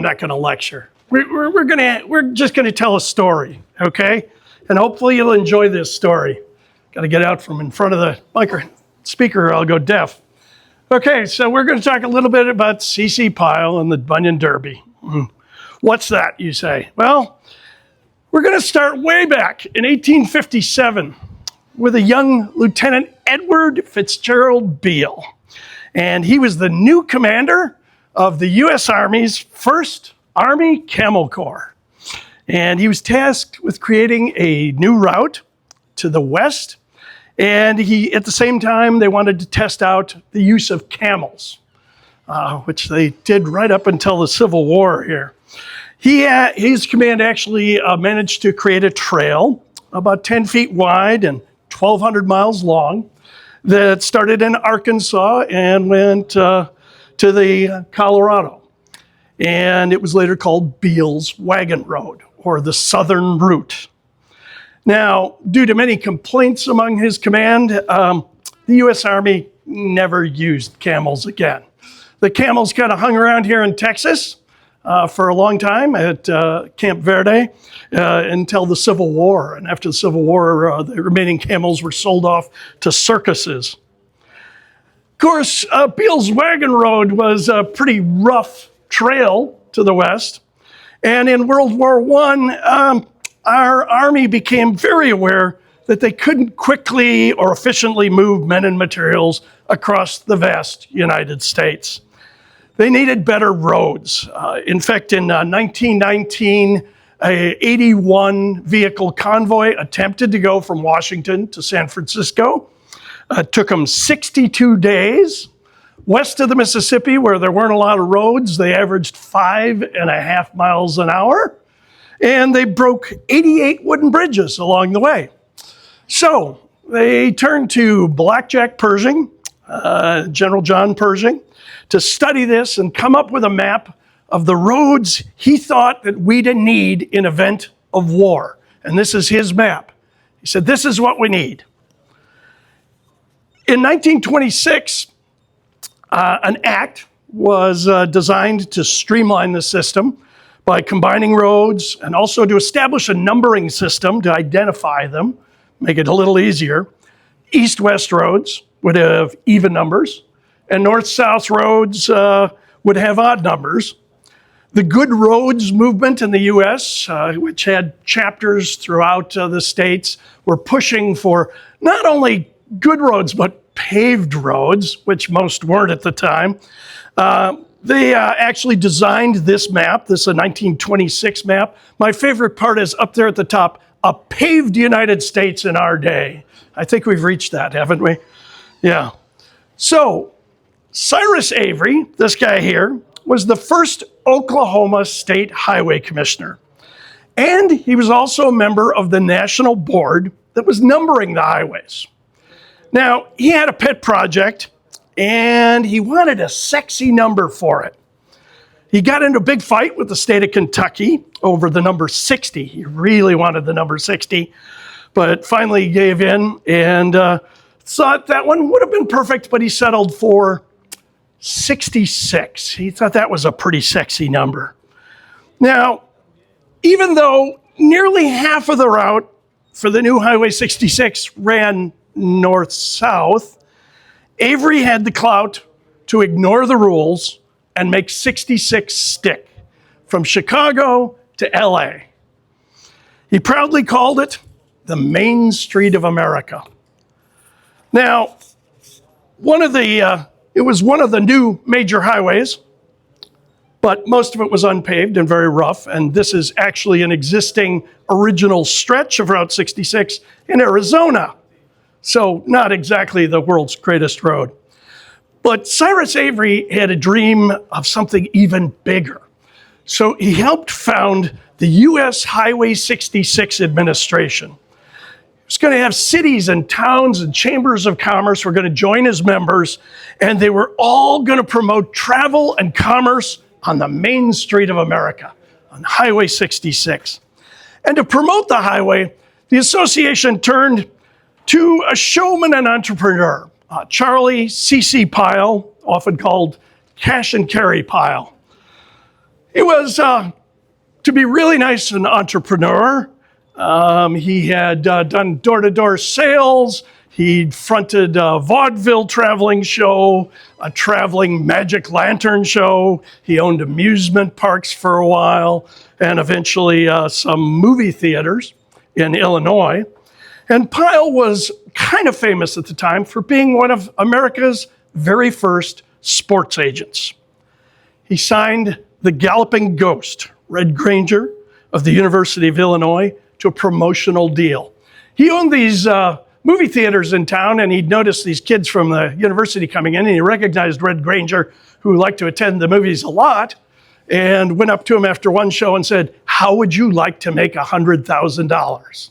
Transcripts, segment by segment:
I'm not going to lecture. We're just going to tell a story, okay? And hopefully you'll enjoy this story. Got to get out from in front of the speaker or I'll go deaf. Okay, so we're going to talk a little bit about C.C. Pyle and the Bunyan Derby. What's that, you say? Well, we're going to start way back in 1857 with a young Lieutenant Edward Fitzgerald Beale. And he was the new commander of the U.S. Army's 1st Army Camel Corps. And he was tasked with creating a new route to the west. And at the same time, they wanted to test out the use of camels, which they did right up until the Civil War here. His command actually managed to create a trail about 10 feet wide and 1,200 miles long that started in Arkansas and went to the Colorado. And it was later called Beale's Wagon Road, or the Southern Route. Now, due to many complaints among his command, the U.S. Army never used camels again. The camels kind of hung around here in Texas for a long time at Camp Verde until the Civil War. And after the Civil War, the remaining camels were sold off to circuses. Of course, Beale's Wagon Road was a pretty rough trail to the west. And in World War I, our Army became very aware that they couldn't quickly or efficiently move men and materials across the vast United States. They needed better roads. In fact, in 1919, a 81 vehicle convoy attempted to go from Washington to San Francisco. It took them 62 days. West of the Mississippi, where there weren't a lot of roads, they averaged 5.5 miles an hour. And they broke 88 wooden bridges along the way. So they turned to Blackjack Pershing, General John Pershing, to study this and come up with a map of the roads he thought that we'd need in event of war. And this is his map. He said, this is what we need. In 1926, an act was designed to streamline the system by combining roads and also to establish a numbering system to identify them, make it a little easier. East-west roads would have even numbers, and north-south roads would have odd numbers. The Good Roads movement in the U.S., which had chapters throughout the states, were pushing for not only good roads, but paved roads, which most weren't at the time. They actually designed this map. This is a 1926 map. My favorite part is up there at the top, a paved United States in our day. I think we've reached that, haven't we? Yeah. So Cyrus Avery, this guy here, was the first Oklahoma State Highway Commissioner. And he was also a member of the national board that was numbering the highways. Now, he had a pet project, and he wanted a sexy number for it. He got into a big fight with the state of Kentucky over the number 60. He really wanted the number 60, but finally gave in and thought that one would have been perfect, but he settled for 66. He thought that was a pretty sexy number. Now, even though nearly half of the route for the new Highway 66 ran north-south, Avery had the clout to ignore the rules and make 66 stick from Chicago to LA. He proudly called it the Main Street of America. Now, it was one of the new major highways, but most of it was unpaved and very rough, and this is actually an existing original stretch of Route 66 in Arizona. So not exactly the world's greatest road. But Cyrus Avery had a dream of something even bigger. So he helped found the U.S. Highway 66 administration. He was going to have cities and towns and chambers of commerce were going to join as members, and they were all going to promote travel and commerce on the Main Street of America, on Highway 66. And to promote the highway, the association turned to a showman and entrepreneur, Charlie C.C. Pyle, often called Cash and Carry Pyle. He was, to be really nice, an entrepreneur. He had done door-to-door sales. He fronted a vaudeville traveling show, a traveling magic lantern show. He owned amusement parks for a while, and eventually some movie theaters in Illinois. And Pyle was kind of famous at the time for being one of America's very first sports agents. He signed the Galloping Ghost, Red Granger of the University of Illinois, to a promotional deal. He owned these movie theaters in town, and he'd noticed these kids from the university coming in, and he recognized Red Granger, who liked to attend the movies a lot, and went up to him after one show and said, "How would you like to make $100,000?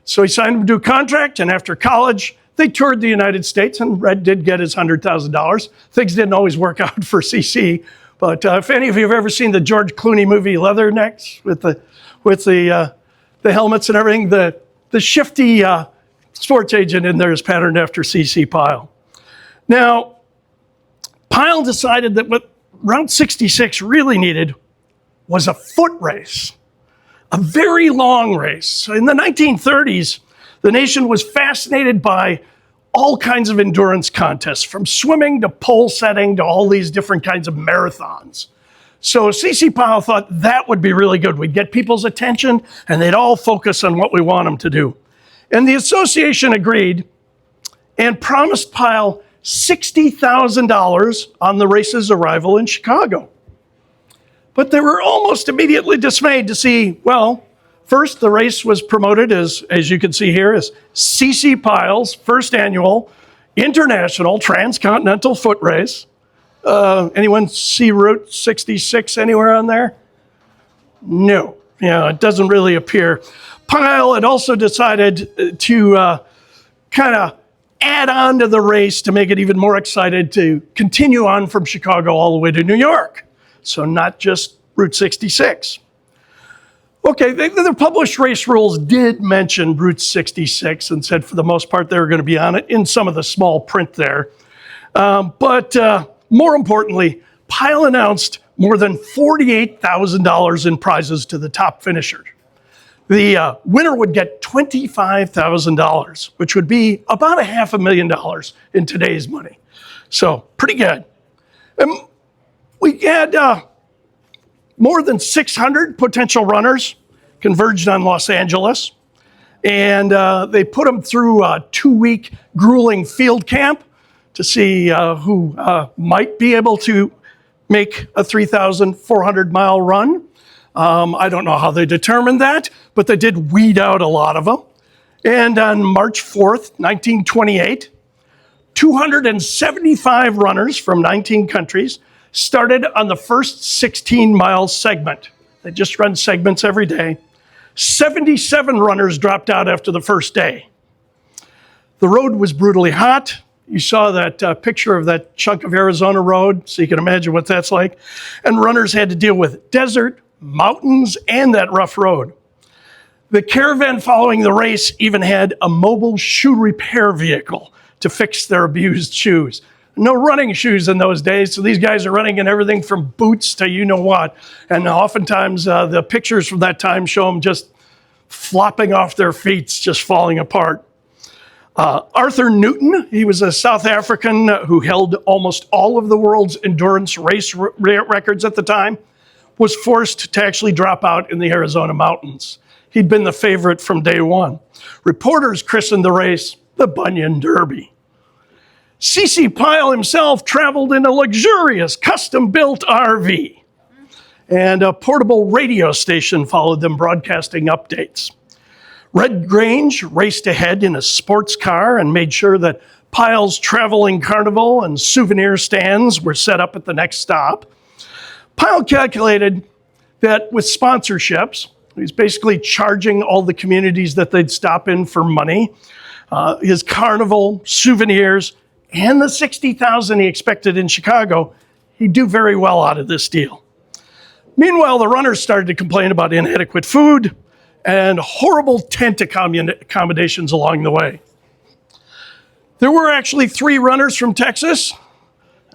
So he signed him to a contract, and after college, they toured the United States, and Red did get his $100,000. Things didn't always work out for CC, but if any of you have ever seen the George Clooney movie Leathernecks with the helmets and everything, the shifty sports agent in there is patterned after CC Pyle. Now, Pyle decided that what Route 66 really needed was a foot race, a very long race. So in the 1930s, the nation was fascinated by all kinds of endurance contests, from swimming to pole setting to all these different kinds of marathons. So CC Pyle thought that would be really good. We'd get people's attention and they'd all focus on what we want them to do. And the association agreed and promised Pyle $60,000 on the race's arrival in Chicago. But they were almost immediately dismayed to see, well, first the race was promoted as you can see here, as CC Pyle's first annual international transcontinental foot race. Anyone see Route 66 anywhere on there? No, it doesn't really appear. Pyle had also decided to kind of add on to the race to make it even more excited to continue on from Chicago all the way to New York. So not just Route 66. Okay, the published race rules did mention Route 66 and said for the most part they were going to be on it in some of the small print there. But more importantly, Pyle announced more than $48,000 in prizes to the top finisher. The winner would get $25,000, which would be about $500,000 in today's money. So pretty good. We had more than 600 potential runners converged on Los Angeles, and they put them through a 2-week grueling field camp to see who might be able to make a 3,400-mile run. I don't know how they determined that, but they did weed out a lot of them. And on March 4th, 1928, 275 runners from 19 countries started on the first 16-mile segment. They just run segments every day. 77 runners dropped out after the first day. The road was brutally hot. You saw that picture of that chunk of Arizona road, so you can imagine what that's like. And runners had to deal with desert, mountains, and that rough road. The caravan following the race even had a mobile shoe repair vehicle to fix their abused shoes. No running shoes in those days, so these guys are running in everything from boots to you know what. And oftentimes the pictures from that time show them just flopping off their feet, just falling apart. Arthur Newton, he was a South African who held almost all of the world's endurance race records at the time, was forced to actually drop out in the Arizona mountains. He'd been the favorite from day one. Reporters christened the race the Bunyan Derby. CC Pyle himself traveled in a luxurious custom-built RV, and a portable radio station followed them broadcasting updates. Red Grange raced ahead in a sports car and made sure that Pyle's traveling carnival and souvenir stands were set up at the next stop. Pyle calculated that with sponsorships, he's basically charging all the communities that they'd stop in for money, his carnival, souvenirs, and the $60,000 he expected in Chicago, he'd do very well out of this deal. Meanwhile, the runners started to complain about inadequate food and horrible tent accommodations along the way. There were actually 3 runners from Texas.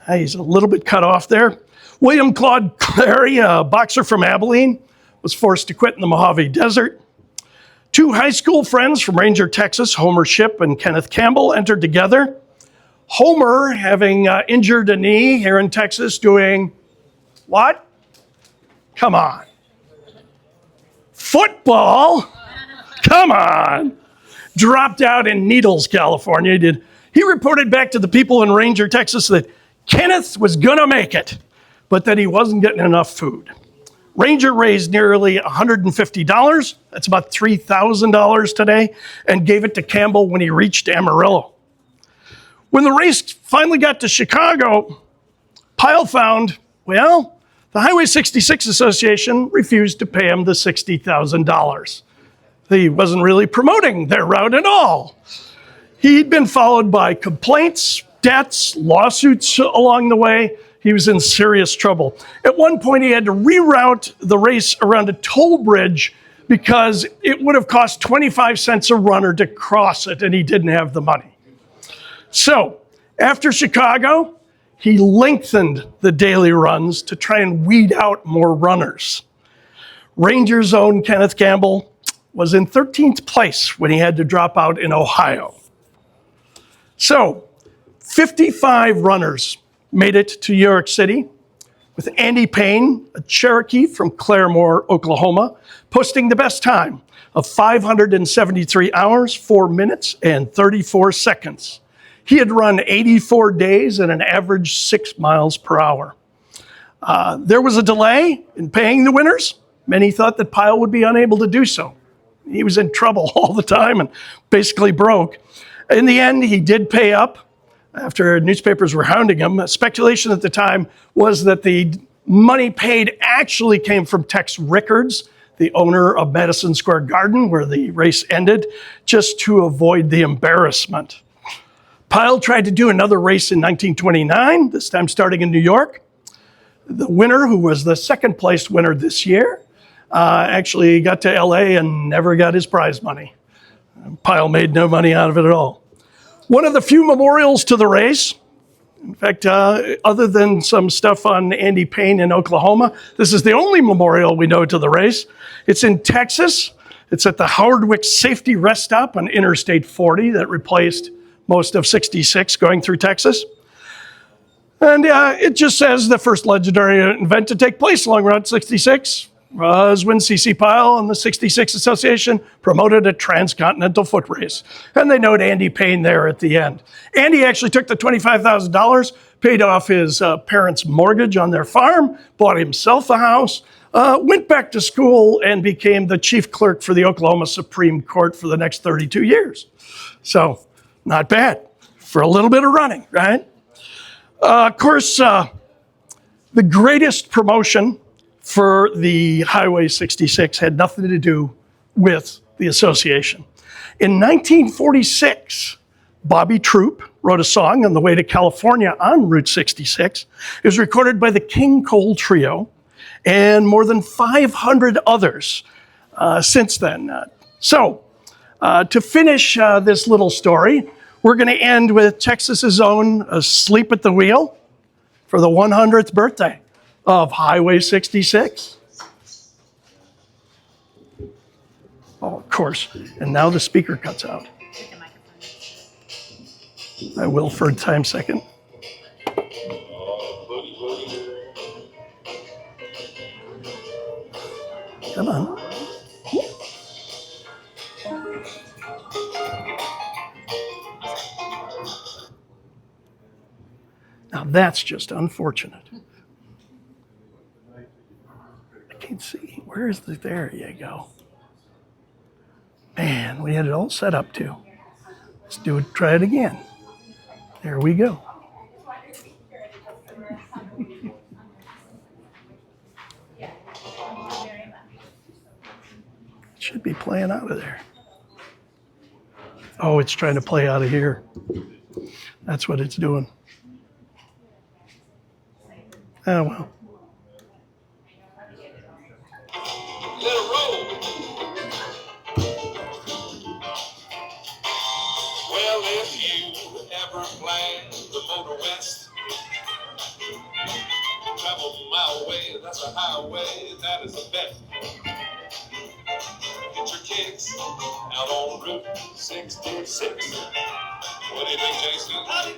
He's a little bit cut off there. William Claude Clary, a boxer from Abilene, was forced to quit in the Mojave Desert. Two high school friends from Ranger, Texas, Homer Shipp and Kenneth Campbell, entered together. Homer, having injured a knee here in Texas, doing what? Come on. Football? Come on. Dropped out in Needles, California. He reported back to the people in Ranger, Texas, that Kenneth was going to make it, but that he wasn't getting enough food. Ranger raised nearly $150, that's about $3,000 today, and gave it to Campbell when he reached Amarillo. When the race finally got to Chicago, Pyle found, well, the Highway 66 Association refused to pay him the $60,000. He wasn't really promoting their route at all. He'd been followed by complaints, debts, lawsuits along the way. He was in serious trouble. At one point, he had to reroute the race around a toll bridge because it would have cost 25 cents a runner to cross it, and he didn't have the money. So, after Chicago, he lengthened the daily runs to try and weed out more runners. Ranger's own Kenneth Campbell was in 13th place when he had to drop out in Ohio. So, 55 runners made it to New York City, with Andy Payne, a Cherokee from Claremore, Oklahoma, posting the best time of 573 hours, 4 minutes, and 34 seconds. He had run 84 days at an average 6 miles per hour. There was a delay in paying the winners. Many thought that Pyle would be unable to do so. He was in trouble all the time and basically broke. In the end, he did pay up after newspapers were hounding him. Speculation at the time was that the money paid actually came from Tex Rickards, the owner of Madison Square Garden, where the race ended, just to avoid the embarrassment. Pyle tried to do another race in 1929, this time starting in New York. The winner, who was the second place winner this year, actually got to LA and never got his prize money. Pyle made no money out of it at all. One of the few memorials to the race, in fact, other than some stuff on Andy Payne in Oklahoma, this is the only memorial we know to the race. It's in Texas. It's at the Howardwick Safety Rest Stop on Interstate 40 that replaced most of 66 going through Texas. And it just says the first legendary event to take place along Route 66 was when C.C. Pyle and the 66 Association promoted a transcontinental foot race. And they note Andy Payne there at the end. Andy actually took the $25,000, paid off his parents' mortgage on their farm, bought himself a house, went back to school, and became the chief clerk for the Oklahoma Supreme Court for the next 32 years. So, not bad for a little bit of running, right? Of course, the greatest promotion for the Highway 66 had nothing to do with the association. In 1946, Bobby Troup wrote a song on the way to California on Route 66. It was recorded by the King Cole Trio and more than 500 others since then. To finish this little story, we're going to end with Texas's own Asleep at the Wheel for the 100th birthday of Highway 66. Oh, of course. And now the speaker cuts out. I will for a time second. Come on. Now that's just unfortunate. I can't see. Where is the, there you go. Man, we had it all set up too. Let's do it, try it again. There we go. It should be playing out of there. Oh, it's trying to play out of here. That's what it's doing. Oh, well. Let it roll. Well, if you ever plan the Motor West, travel my way, that's a highway, that is the best. Get your kicks out on Route 66. What do you think, Jason?